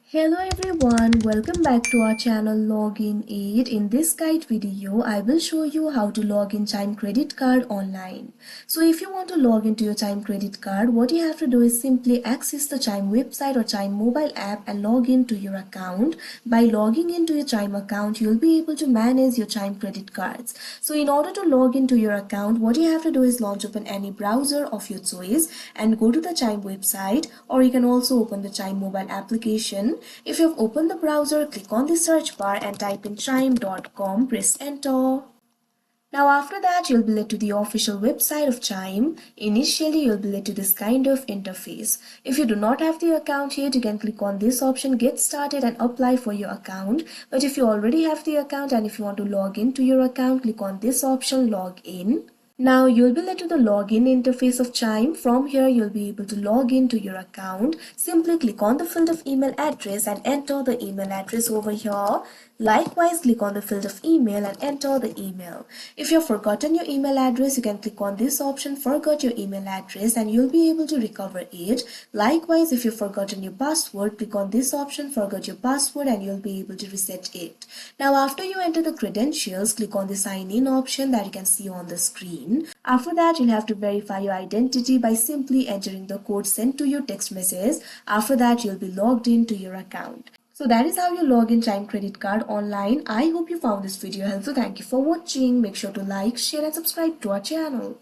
Hello everyone, welcome back to our channel Login Aid. In this guide video, I will show you how to log in Chime credit card online. So if you want to log into your Chime credit card, what you have to do is simply access the Chime website or Chime mobile app and log into your account. By logging into your Chime account, you'll be able to manage your Chime credit cards. So in order to log into your account, what you have to do is launch open any browser of your choice and go to the Chime website, or you can also open the Chime mobile application. If you've opened the browser, click on the search bar and type in chime.com, press enter. Now after that, you'll be led to the official website of Chime. Initially, you'll be led to this kind of interface. If you do not have the account yet, you can click on this option, get started and apply for your account. But if you already have the account and if you want to log into your account, click on this option, log in. Now you'll be led to the login interface of Chime. From here you'll be able to log into your account. Simply click on the field of email address and enter the email address over here. Likewise, click on the field of email and enter the email. If you've forgotten your email address, you can click on this option, forgot your email address, and you'll be able to recover it. Likewise, if you've forgotten your password, click on this option, forgot your password, and you'll be able to reset it. Now after you enter the credentials, click on the sign in option that you can see on the screen. After that, you'll have to verify your identity by simply entering the code sent to your text message. After that, you'll be logged into your account. So that is how you log in Chime credit card online. I hope you found this video helpful. Thank you for watching. Make sure to like, share and subscribe to our channel.